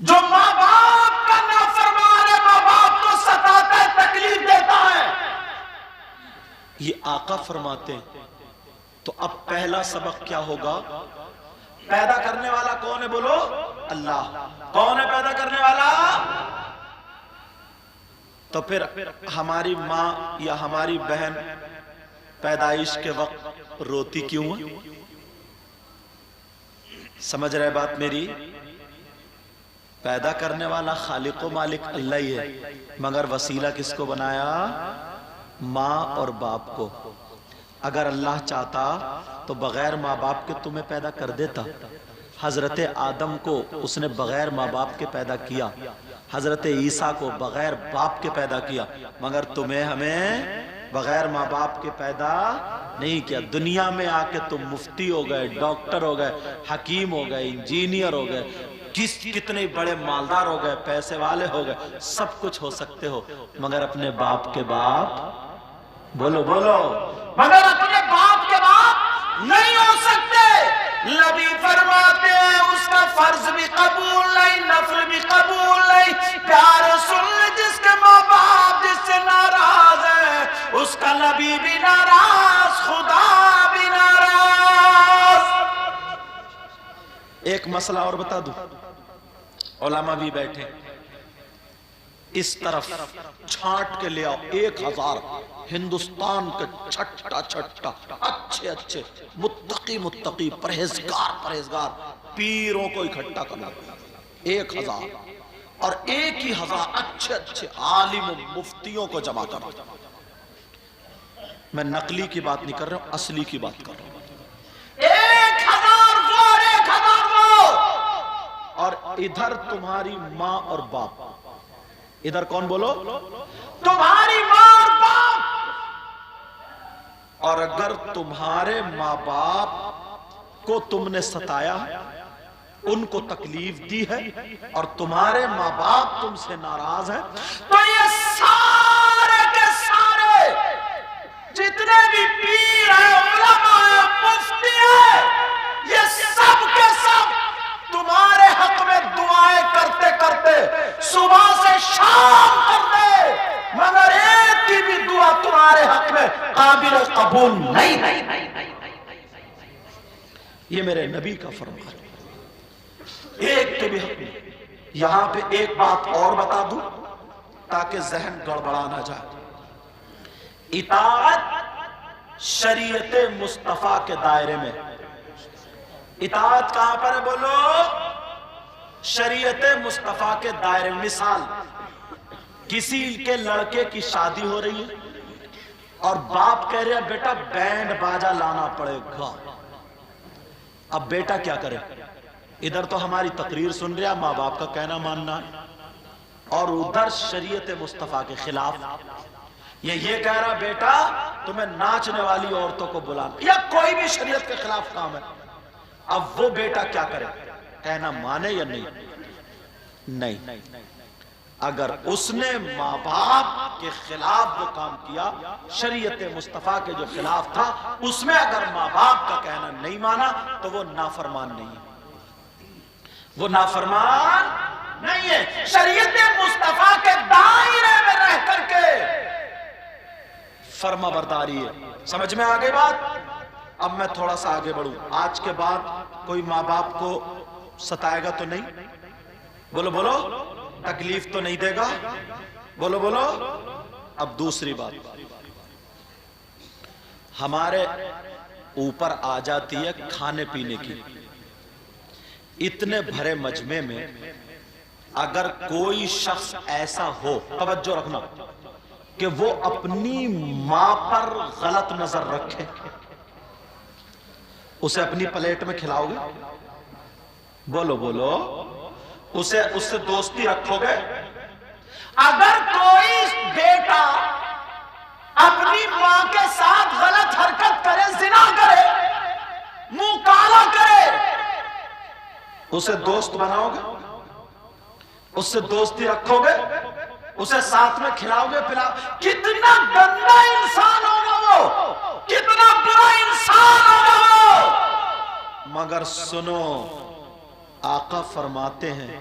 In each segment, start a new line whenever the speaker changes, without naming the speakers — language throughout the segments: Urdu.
جو ماں باپ کا نافرمان ہے، ماں باپ کو ستاتا ہے، تکلیف دیتا ہے، یہ آقا فرماتے ہیں۔ تو اب پہلا سبق کیا ہوگا؟ پیدا کرنے والا کون ہے؟ بولو اللہ۔ کون ہے پیدا کرنے والا؟ تو پھر ہماری ماں یا ہماری بہن پیدائش کے وقت روتی کیوں ہے؟ سمجھ رہے بات میری؟ پیدا کرنے والا خالق و مالک اللہ ہی ہے، مگر وسیلہ کس کو بنایا؟ ماں اور باپ کو۔ اگر اللہ چاہتا تو بغیر ماں باپ کے تمہیں پیدا کر دیتا۔ حضرت آدم کو اس نے بغیر ماں باپ کے پیدا کیا، حضرت عیسیٰ کو بغیر باپ کے پیدا کیا، مگر تمہیں ہمیں بغیر ماں باپ کے پیدا نہیں کیا۔ دنیا میں آ کے تم مفتی ہو گئے، ڈاکٹر ہو گئے، حکیم ہو گئے، انجینئر ہو گئے، کتنے بڑے مالدار ہو گئے، پیسے والے ہو گئے، سب کچھ ہو سکتے ہو، مگر اپنے باپ کے باپ، بولو بولو، مگر اپنے باپ کے باپ نہیں ہو سکتے۔ نبی فرماتے ہیں اس کا فرض بھی قبول نہیں، نفل بھی قبول نہیں۔ پیار سن لے، جس کے ماں باپ جس سے ناراض ہے، اس کا نبی بھی ناراض، خدا بھی ناراض۔ ایک مسئلہ اور بتا دوں، علماء بھی بیٹھے، اس طرف چھانٹ کے لے آؤ 1000 ہندوستان کے چھٹا چھٹا اچھے اچھے متقی پرہیزگار پیروں کو اکٹھا کرنا، 1000، اور 1000 اچھے اچھے عالم و مفتیوں کو جمع کرنا۔ میں نقلی کی بات نہیں کر رہا ہوں، اصلی کی بات کر رہا ہوں۔ 1000 وہ اور 1000 وہ، اور ادھر تمہاری ماں اور باپ، ادھر کون بولو؟ تمہاری ماں اور باپ۔ اور اگر تمہارے ماں باپ کو تم نے ستایا، ان کو تکلیف دی ہے، اور تمہارے ماں باپ تم سے ناراض ہیں، تو یہ سارے کے سارے جتنے بھی پیر ہیں، علماء ہیں، مفتی ہیں، یہ سب کے سب تمہارے حق میں دعائیں کرتے کرتے صبح سے شام کر دے، مگر ایک کی بھی دعا تمہارے حق میں قابل قبول نہیں۔ یہ میرے نبی کا فرمان، ایک کے بھی حق میں۔ یہاں پہ ایک بات اور بتا دوں تاکہ ذہن گڑبڑا نہ جائے۔ اطاعت شریعت مصطفیٰ کے دائرے میں، اطاعت کہاں پر ہے؟ بولو، شریعت مصطفیٰ کے دائرے میں۔ مثال، کسی کے لڑکے کی شادی ہو رہی ہے اور باپ کہہ رہے ہیں بیٹا بینڈ باجا لانا پڑے گا۔ اب بیٹا کیا کرے؟ ادھر تو ہماری تقریر سن رہا، ماں باپ کا کہنا ماننا ہے، اور ادھر شریعت مصطفیٰ کے خلاف یہ کہہ رہا بیٹا تمہیں ناچنے والی عورتوں کو بلانا، یا کوئی بھی شریعت کے خلاف کام ہے۔ اب وہ بیٹا کیا کرے؟ کہنا مانے یا نہیں؟ اگر اس نے ماں باپ کے خلاف وہ کام کیا، شریعت مصطفیٰ کے جو خلاف تھا، اس میں اگر ماں باپ کا کہنا نہیں مانا تو وہ نافرمان نہیں ہے، وہ نافرمان نہیں ہے۔ شریعت مصطفیٰ کے دائرے میں رہ کر کے فرما برداری ہے۔ سمجھ میں آگئی بات؟ اب میں تھوڑا سا آگے بڑھوں۔ آج کے بعد کوئی ماں باپ کو ستائے گا تو نہیں؟ بولو بولو، تکلیف تو نہیں دے گا؟ بولو بولو۔ اب دوسری بات ہمارے اوپر آ جاتی ہے کھانے پینے کی۔ اتنے بھرے مجمع میں اگر کوئی شخص ایسا ہو، توجہ رکھنا، کہ وہ اپنی ماں پر غلط نظر رکھے، اسے اپنی پلیٹ میں کھلاؤ گے؟ بولو بولو، اس سے دوستی رکھو گے؟ اگر کوئی بیٹا اپنی ماں کے ساتھ غلط حرکت کرے، زنا کرے، منہ کالا کرے، اسے دوست بناؤ گے؟ اس سے دوستی رکھو گے؟ اسے ساتھ میں کھلاؤ گے پلاؤ؟ کتنا گندا انسان ہوگا وہ، کتنا برا انسان ہوگا وہ۔ مگر سنو، آقا فرماتے ہیں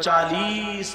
40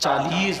40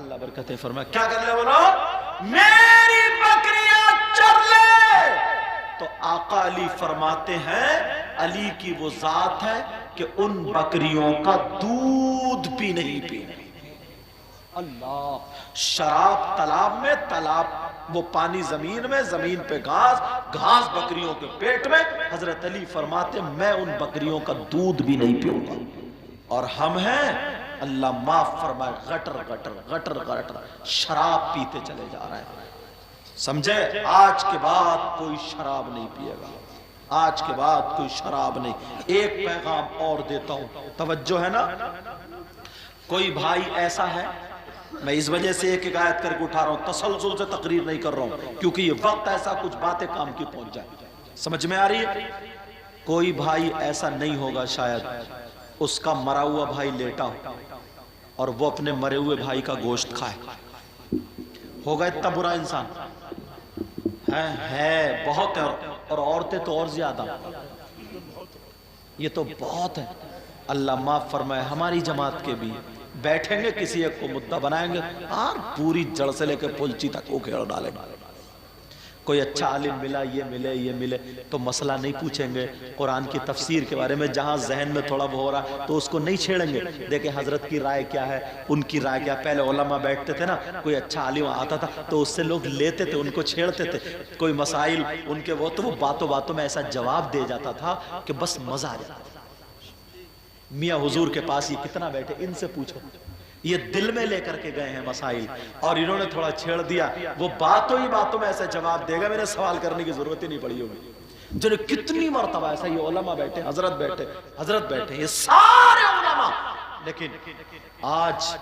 اللہ برکتیں فرمائے، کیا کر لے بولو؟ میری بکریاں چر لے۔ تو آقا علی فرماتے ہیں علی کی وہ ذات ہے کہ ان بکریوں کا دودھ بھی نہیں پینے۔ اللہ، شراب تالاب میں، تالاب وہ پانی زمین میں، زمین پہ گھاس، گھاس بکریوں کے پیٹ میں۔ حضرت علی فرماتے میں ان بکریوں کا دودھ بھی نہیں پیوں گا۔ اور ہم ہیں، اللہ معاف فرمائے، غٹر غٹر غٹر غٹر شراب پیتے چلے جا رہے ہیں۔ سمجھے؟ آج کے بعد کوئی شراب نہیں پیے گا، آج کے بعد کوئی شراب نہیں۔ ایک پیغام اور دیتا ہوں، توجہ ہے نا؟ کوئی بھائی ایسا ہے، میں اس وجہ سے ایک آیت کر کے اٹھا رہا ہوں، تسلسل سے تقریر نہیں کر رہا ہوں کیونکہ یہ وقت ایسا کچھ باتیں کام کی پہنچ جائے۔ سمجھ میں آ رہی ہے؟ کوئی بھائی ایسا نہیں ہوگا شاید اس کا مرا ہوا بھائی لیٹا ہو اور وہ اپنے مرے ہوئے بھائی کا گوشت کھائے۔ ہوگا اتنا برا انسان؟ ہے بہت ہے، اور عورتیں تو اور زیادہ، یہ تو بہت ہے۔ اللہ معاف فرمائے، ہماری جماعت کے بھی بیٹھیں گے، کسی ایک کو مدعا بنائیں گے اور پوری جڑ سے لے کے پلچی تک وہ کھیڑ ڈالیں گے۔ کوئی اچھا عالم ملا، یہ ملے یہ ملے تو مسئلہ نہیں پوچھیں گے قرآن کی تفسیر کے بارے میں، جہاں ذہن میں تھوڑا وہ ہو رہا تو اس کو نہیں چھیڑیں گے۔ دیکھیں حضرت کی رائے کیا ہے، ان کی رائے کیا۔ پہلے علماء بیٹھتے تھے نا، کوئی اچھا عالم آتا تھا تو اس سے لوگ لیتے تھے، ان کو چھیڑتے تھے، کوئی مسائل ان کے وہ تو وہ باتوں باتوں میں ایسا جواب دے جاتا تھا کہ بس مزہ آ جاتا تھا۔ میاں حضور کے پاس یہ کتنا بیٹھے، ان سے پوچھو، یہ دل میں لے کر کے گئے ہیں مسائل، اور انہوں نے تھوڑا چھیڑ دیا، وہ باتوں ہی باتوں میں ایسا جواب دے گا، میں نے سوال کرنے کی ضرورت ہی نہیں پڑی ہوگی۔ جو کتنی مرتبہ ایسا، یہ علماء بیٹھے، حضرت بیٹھے، یہ سارے علماء۔ لیکن آج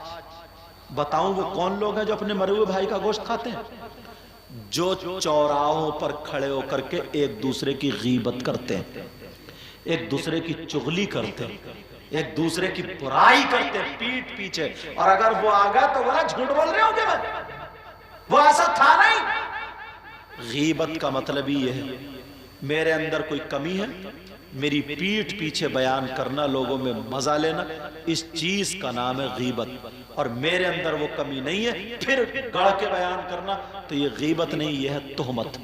بتاؤں وہ کون لوگ ہیں جو اپنے مرے ہوئے بھائی کا گوشت کھاتے ہیں؟ جو چوراہوں پر کھڑے ہو کر کے ایک دوسرے کی غیبت کرتے ہیں، ایک دوسرے کی چغلی کرتے ہیں، ایک دوسرے کی برائی کرتے پیٹ پیچھے، اور اگر وہ آگا تو بولا جھوٹ بول رہے ہوں گے، میں وہ ایسا تھا نہیں۔ غیبت کا مطلب ہی یہ ہے، میرے اندر کوئی کمی ہے، میری پیٹ پیچھے بیان کرنا، لوگوں میں مزہ لینا، اس چیز کا نام ہے غیبت۔ اور میرے اندر وہ کمی نہیں ہے، پھر گڑھ کے بیان کرنا تو یہ غیبت نہیں، یہ ہے تہمت۔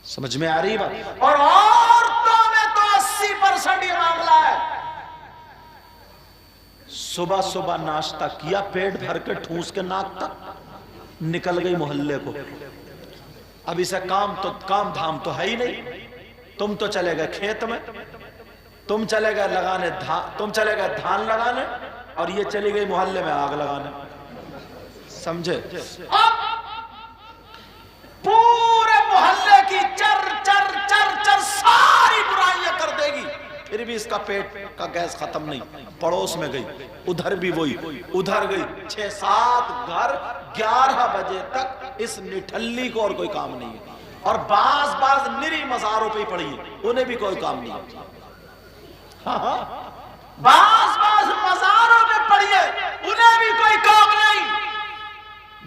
سمجھ میں آ رہی بات؟ اور عورتوں میں تو 80% یہ معاملہ ہے۔ صبح صبح ناشتہ کیا، پیٹ بھر کے ٹھوس کے ناک تک نکل گئی محلے کو، اب اسے کام دھام تو ہے ہی نہیں۔ تم تو چلے گئے کھیت میں، تم چلے گئے دھان لگانے، اور یہ چلی گئی محلے میں آگ لگانے۔ سمجھے؟ پورے محلے کی چر چر چر چر ساری برائیاں کر دے گی، پھر بھی اس کا پیٹ کا گیس ختم نہیں۔ پڑوس میں گئی، ادھر بھی وہی، ادھر گئی، 6-7 گھر، 11 بجے تک اس نٹھلی کو اور کوئی کام نہیں ہے۔ اور بعض نری مزاروں پہ ہی پڑی ہے، انہیں بھی کوئی کام نہیں ہے۔ بعض مزاروں پہ پڑی ہے، انہیں بھی کوئی کام نہیں۔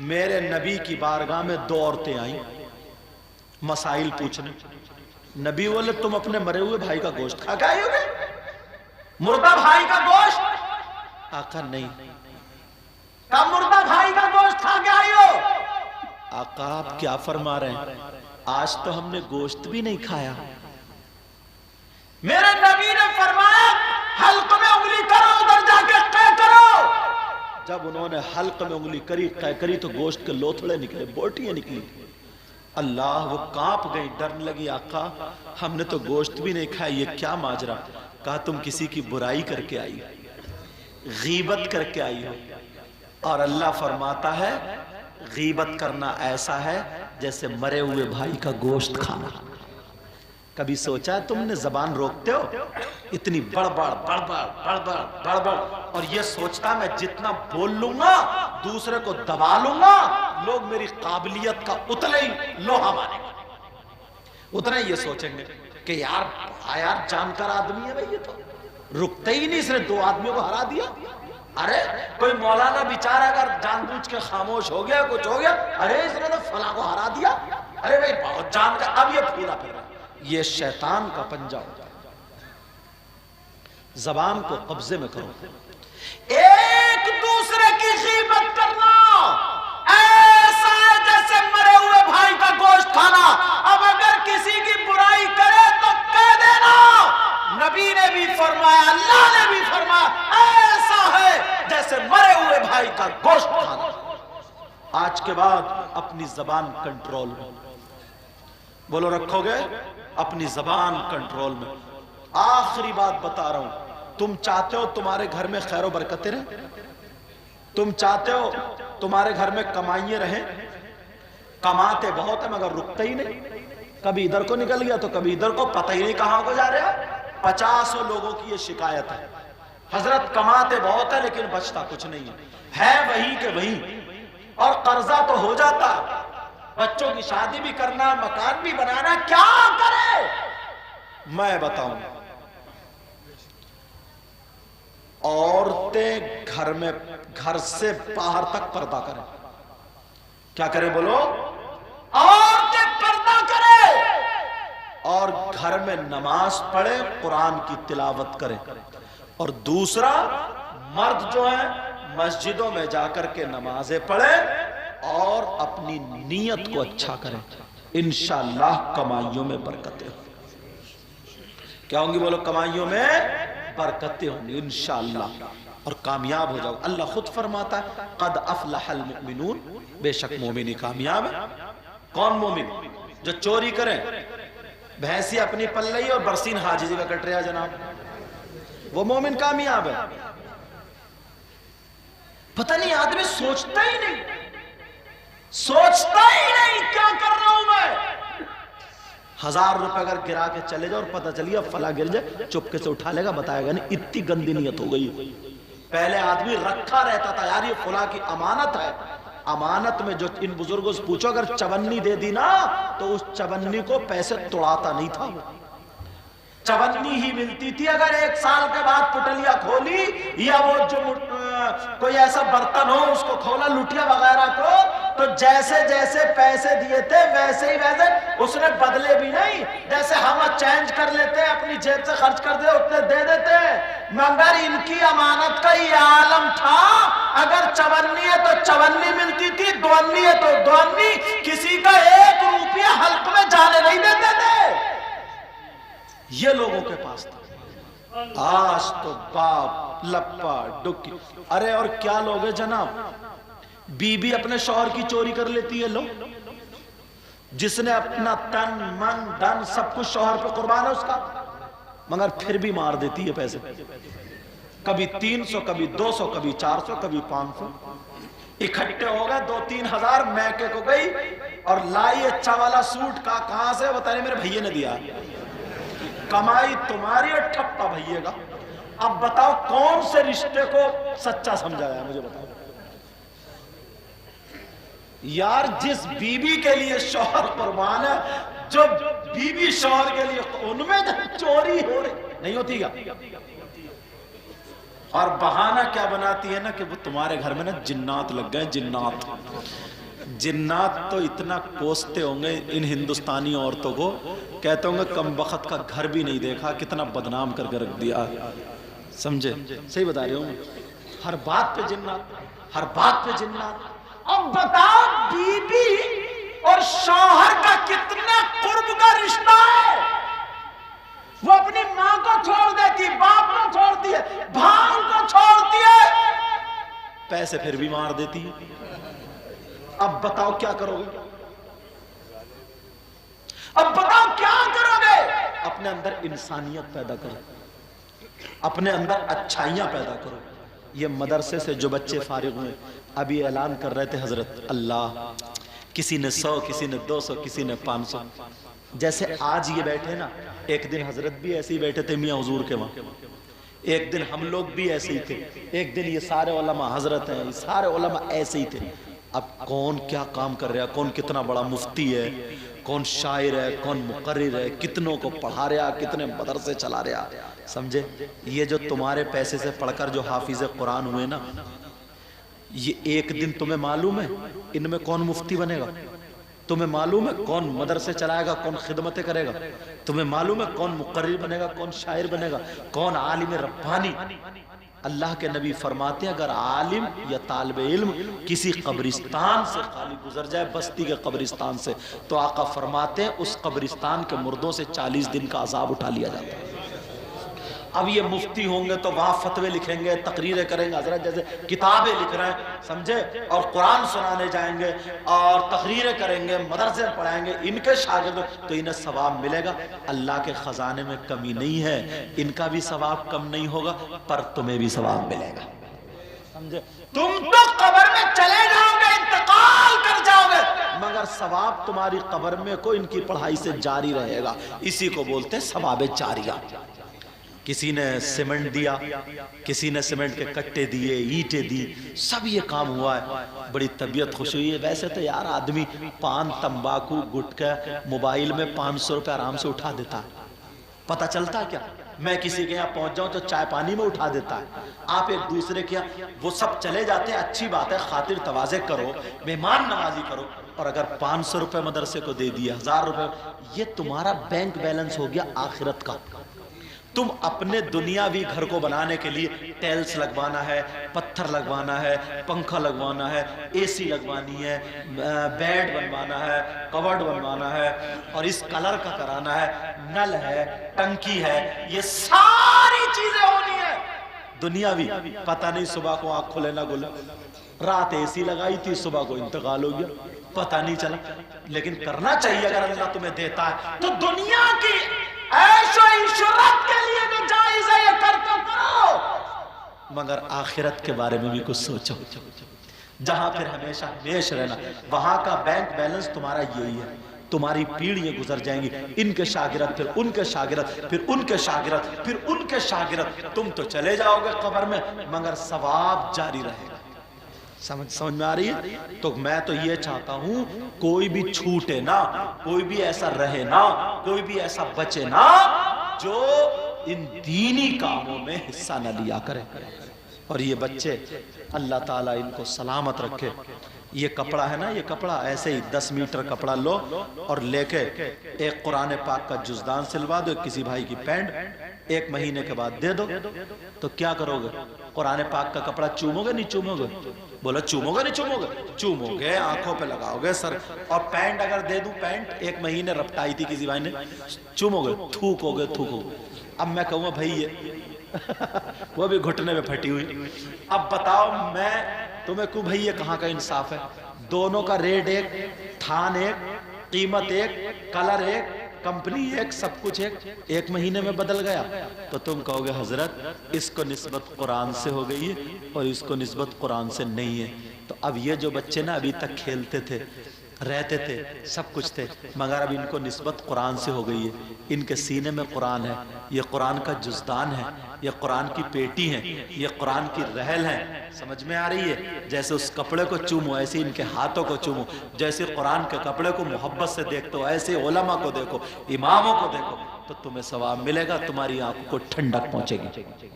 میرے نبی کی بارگاہ میں 2 عورتیں آئیں مسائل پوچھنے۔ نبی بولے تم اپنے مرے ہوئے بھائی کا گوشت کھا کے آئی ہو گے؟ مردہ بھائی کا گوشت؟ آقا نہیں۔ کب مردہ بھائی کا گوشت کھا کے آئی ہو؟ آقا آپ کیا فرما رہے ہیں، آج تو ہم نے گوشت بھی نہیں کھایا۔ میرے نبی نے فرمایا حلق میں انگلی کرو، ادھر جا کے قے کرو۔ جب انہوں نے حلق میں انگلی قے کری تو گوشت کے لوتھڑے نکلے، بوٹیاں نکلی۔ اللہ، وہ کانپ گئی، ڈرنے لگی، آقا ہم نے تو گوشت بھی نہیں کھایا، یہ کیا ماجرا؟ کہا تم کسی کی برائی کر کے آئی ہو، غیبت کر کے آئی ہو۔ اور اللہ فرماتا ہے غیبت کرنا ایسا ہے جیسے مرے ہوئے بھائی کا گوشت کھانا۔ کبھی سوچا ہے تم نے زبان روکتے ہو؟ اتنی بڑبڑ اور یہ سوچتا میں جتنا بول لوں گا دوسرے کو دبا لوں گا، لوگ میری قابلیت کا اتنا ہی لوہا مانیں گے، اتنا ہی یہ سوچیں گے کہ یار جانکر آدمی ہے بھائی، یہ تو رکتے ہی نہیں، اس نے 2 آدمیوں کو ہرا دیا۔ ارے کوئی مولانا بیچارہ اگر جان بوجھ کے خاموش ہو گیا، کچھ ہو گیا، ارے اس نے تو فلاں کو ہرا دیا، ارے بھائی بہت جان کر، اب یہ پھولا پھر رہا۔ یہ شیطان کا پنجہ ہوتا ہے۔ زبان کو قبضے میں کرو، ایک دوسرے کی غیبت کرنا آج کے بعد اپنی زبان کنٹرول میں، بولو رکھو گے اپنی زبان کنٹرول میں۔ آخری بات بتا رہا ہوں، تم چاہتے ہو تمہارے گھر میں خیر و برکتیں رہیں؟ تم چاہتے ہو تمہارے گھر میں کمائیاں رہیں؟ کماتے بہت ہیں مگر رکتا ہی نہیں، کبھی ادھر کو نکل گیا تو کبھی ادھر کو، پتہ ہی نہیں کہاں کو جا رہا۔ 50 لوگوں کی یہ شکایت ہے، حضرت کماتے بہت ہے لیکن بچتا کچھ نہیں ہے وہی کہ وہی، اور قرضہ تو ہو جاتا، بچوں کی شادی بھی کرنا، مکان بھی بنانا، کیا کرے؟ میں بتاؤں، عورتیں گھر سے باہر تک پردہ کریں۔ کیا کریں بولو؟ عورتیں پردہ کریں اور گھر میں نماز پڑھیں، قرآن کی تلاوت کریں، اور دوسرا مرد جو ہیں مسجدوں میں جا کر کے نمازیں پڑھیں اور اپنی نیت کو اچھا کریں، انشاءاللہ کمائیوں میں برکتیں ہوں۔ کیا ہوں گی بولو؟ کمائیوں میں برکتیں ہوں گی انشاءاللہ، اور کامیاب ہو جاؤ۔ اللہ خود فرماتا ہے قد افلح المؤمنون، بے شک مومنی کامیاب ہے۔ کون مومن؟ جو چوری کریں، بھینسی اپنی پل رہی اور برسین حاجی جی کا کٹ رہا جناب، وہ مومن کامیاب ہے۔ پتہ نہیں آدمی سوچتا ہی نہیں کیا کر رہا ہوں میں۔ 1000 روپے اگر گرا کے چلے جاؤ اور پتہ چلیے اب فلاں گر جائے، چپکے سے اٹھا لے گا، بتائے گا نہیں، اتنی گندی نیت ہو گئی۔ پہلے آدمی رکھا رہتا تھا، یار یہ فلاں کی امانت ہے، امانت میں جو ان بزرگوں سے پوچھو اگر چونی دے دی نا تو اس چونی کو پیسے توڑاتا نہیں تھا، چونی ہی ملتی تھی۔ اگر 1 سال کے بعد پٹلیا کھولی یا وہ جو کوئی ایسا برتن ہو اس کو کھولا، لٹیا وغیرہ کو، تو جیسے جیسے پیسے دیے تھے ویسے ہی ویسے اس نے بدلے بھی نہیں، جیسے ہم چینج کر لیتے اپنی جیب سے خرچ کر دے اتنے دے دیتے، مگر ان کی امانت کا یہ عالم تھا، اگر چونی ہے تو چونی ملتی تھی، دوانی ہے تو دوانی، کسی کا 1 روپیہ حلق میں جانے نہیں دیتے تھے۔ یہ لوگوں کے پاس تھا۔ آج تو باپ لپا ڈکی، ارے اور کیا لوگ ہیں جناب، بیوی اپنے شوہر کی چوری کر لیتی ہے، لو جس نے اپنا تن من دن سب کچھ شوہر پہ قربان ہے اس کا، مگر پھر بھی مار دیتی ہے پیسے، کبھی 300 کبھی 200 کبھی 400 کبھی 500، اکٹھے ہو گئے 2-3 ہزار، میکے کو گئی اور لائی اچھا والا سوٹ، کہاں سے بتا رہے؟ میرے بھائیے نے دیا۔ کمائی تمہاری اور ٹھپا بھئیے گا۔ اب بتاؤ کون سے رشتے کو سچا سمجھایا ہے؟ مجھے بتاؤ یار، جس بیوی کے لیے شوہر قربان ہے، جو بیوی شوہر کے لیے، ان میں چوری ہو رہی نہیں ہوتی گا، اور بہانہ کیا بناتی ہے نا کہ وہ تمہارے گھر میں نا جنات لگ گئے، جنات تو اتنا کوستے ہوں گے ان ہندوستانی عورتوں کو، کہتے ہوں گے کم بخت کا گھر بھی نہیں دیکھا، کتنا بدنام کر کے رکھ دیا، سمجھے؟ صحیح بتا رہے ہوں، ہر بات پہ جنات، ہر بات پہ جنات۔ اب بتاؤ بیوی اور شوہر کا کتنا قرب کا رشتہ ہے، وہ اپنی ماں کو چھوڑ دیتی، باپ کو چھوڑتی ہے، بھائی کو چھوڑتی ہے، پیسے پھر بھی مار دیتی ہے۔ اب بتاؤ کیا کرو گے؟ اب بتاؤ کیا کرو گے؟ اپنے اندر انسانیت پیدا کرو، اپنے اندر اچھائیاں پیدا کرو۔ یہ مدرسے سے جو بچے فارغ ہوئے ابھی اعلان کر رہے تھے حضرت، اللہ کسی نے 100 کسی نے 200 کسی نے 500، جیسے آج یہ بیٹھے نا، ایک دن حضرت بھی ایسے ہی بیٹھے تھے میاں حضور کے وہاں، ایک دن ہم لوگ بھی ایسے ہی تھے، ایک دن یہ سارے علماء حضرت ہیں، یہ سارے علماء ایسے ہی تھے۔ اب کون کیا کام کر رہا ہے، کون کتنا بڑا مفتی ہے، کون شاعر ہے، کون مقرر ہے، کتنوں کو پڑھا رہا، کتنے مدرسے چلا رہا، سمجھے؟ یہ جو تمہارے پیسے سے پڑھ کر جو حافظ قرآن ہوئے نا، یہ ایک دن تمہیں معلوم ہے ان میں کون مفتی بنے گا؟ تمہیں معلوم ہے کون مدرسے چلائے گا، کون خدمتیں کرے گا؟ تمہیں معلوم ہے کون مقرر بنے گا، کون شاعر بنے گا، کون عالم ربانی؟ اللہ کے نبی فرماتے ہیں اگر عالم یا طالب علم کسی قبرستان سے خالی گزر جائے، بستی کے قبرستان سے، تو آقا فرماتے ہیں اس قبرستان کے مردوں سے 40 دن کا عذاب اٹھا لیا جاتا ہے۔ اب یہ مفتی ہوں گے تو وہاں فتوے لکھیں گے، تقریریں کریں گے، حضرت جیسے کتابیں لکھ رہے ہیں، سمجھے، اور قرآن سنانے جائیں گے اور تقریریں کریں گے، مدرسے پڑھائیں گے، ان کے شاگرد تو انہیں ثواب ملے گا۔ اللہ کے خزانے میں کمی نہیں ہے، ان کا بھی ثواب کم نہیں ہوگا، پر تمہیں بھی ثواب ملے گا، سمجھے۔ تم تو قبر میں چلے جاؤ گے، انتقال کر جاؤ گے، مگر ثواب تمہاری قبر میں کو ان کی پڑھائی سے جاری رہے گا، اسی کو بولتے ہیں ثواب جاریہ۔ کسی نے سیمنٹ دیا، کسی نے سیمنٹ کے کٹے دیے، اینٹیں دی، سب یہ کام ہوا ہے، بڑی طبیعت خوش ہوئی ہے۔ ویسے تو یار آدمی پان، تمباکو، گٹکا، موبائل میں 500 روپے آرام سے اٹھا دیتا ہے، پتہ چلتا کیا؟ میں کسی کے یہاں پہنچ جاؤں تو چائے پانی میں اٹھا دیتا ہے، آپ ایک دوسرے کے یہاں، وہ سب چلے جاتے ہیں، اچھی بات ہے، خاطر تواضع کرو، مہمان نوازی کرو، اور اگر 500 روپے مدرسے کو دے دیا، 1000 روپے، یہ تمہارا بینک بیلنس ہو گیا آخرت کا۔ تم اپنے دنیاوی گھر کو بنانے کے لیے ٹیلز لگوانا ہے، پتھر لگوانا ہے، پنکھا لگوانا ہے، اے سی لگوانی ہے، بیڈ بنوانا ہے، کورڈ بنوانا ہے، اور اس کلر کا کرانا ہے، نل ہے، ٹنکی ہے، یہ ساری چیزیں ہونی ہے دنیاوی۔ پتہ نہیں صبح کو آنکھ کھلے نہ کھلے، رات اے سی لگائی تھی، صبح کو انتقال ہو گیا، پتہ نہیں چلا۔ لیکن کرنا چاہیے، اگر اللہ تمہیں دیتا ہے تو دنیا کی عیش و عشرت کے لیے جو جائز ہے یہ کرو، مگر آخرت کے بارے میں بھی کچھ سوچو، جہاں پھر ہمیشہ ہمیش رہنا، وہاں کا بینک بیلنس تمہارا یہی ہے۔ تمہاری پیڑھیاں گزر جائیں گی، ان کے شاگرد، پھر ان کے شاگرد، پھر ان کے شاگرد، پھر ان کے شاگرد، تم تو چلے جاؤ گے قبر میں، مگر ثواب جاری رہے گا۔ سمجھ میں آ رہی ہے؟ تو میں تو یہ چاہتا ہوں کوئی بھی چھوٹے نہ، کوئی بھی ایسا رہے نہ، کوئی بھی ایسا بچے نہ جو ان دینی کاموں میں حصہ نہ لیا کرے۔ اور یہ بچے اللہ تعالیٰ ان کو سلامت رکھے۔ یہ کپڑا ہے نا، یہ کپڑا ایسے ہی 10 میٹر کپڑا لو اور لے کے ایک قرآن پاک کا جزدان سلوا دو، کسی بھائی کی پینٹ، 1 مہینے کے بعد دے دو، تو کیا کرو گے؟ قرآن پاک کا کپڑا چومو گے نہیں چومو گے؟ بولا چومو گے نہیں چومو گے؟ چومو گے، آنکھوں پہ لگاؤ گے سر۔ اور پینٹ اگر دے دوں، پینٹ 1 مہینے رپٹائی تھی کسی بھائی نے، چومو گے؟ تھوکو گے، تھوکو گے۔ اب میں کہوں بھائی یہ وہ بھی گھٹنے میں پھٹی ہوئی، اب بتاؤ میں تمہیں کیوں بھائی، یہ کہاں کا انصاف ہے؟ دونوں کا ریٹ ایک، تھان ایک، قیمت ایک، کلر ایک، کمپنی ایک، سب کچھ ایک، 1 مہینے میں بدل گیا، تو تم کہو گے حضرت اس کو نسبت قرآن سے ہو گئی ہے اور اس کو نسبت قرآن سے نہیں ہے۔ تو اب یہ جو بچے نا ابھی تک کھیلتے تھے، رہتے تھے، سب کچھ تھے، مگر اب ان کو نسبت قرآن سے ہو گئی ہے، ان کے سینے میں قرآن ہے، یہ قرآن کا جزدان ہے، یہ قرآن کی پیٹی ہے، یہ قرآن کی رحل ہے۔ سمجھ میں آ رہی ہے؟ جیسے اس کپڑے کو چومو ایسے ان کے ہاتھوں کو چومو، جیسے قرآن کے کپڑے کو محبت سے دیکھتے ہو ایسے علماء کو دیکھو، اماموں کو دیکھو، تو تمہیں ثواب ملے گا، تمہاری آنکھوں کو ٹھنڈک پہنچے گی۔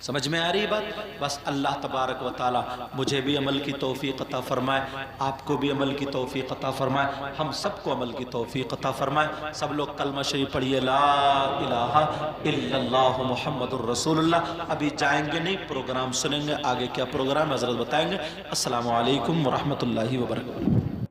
سمجھ میں آ رہی بات؟ بس اللہ تبارک و تعالی مجھے بھی عمل کی توفیق عطا فرمائے، آپ کو بھی عمل کی توفیق عطا فرمائے، ہم سب کو عمل کی توفیق عطا فرمائے۔ سب لوگ کلمہ شریف پڑھیے، لا الہ الا اللہ محمد الرسول اللہ۔ ابھی جائیں گے نہیں، پروگرام سنیں گے، آگے کیا پروگرام حضرت بتائیں گے۔ السلام علیکم ورحمۃ اللہ وبرکاتہ۔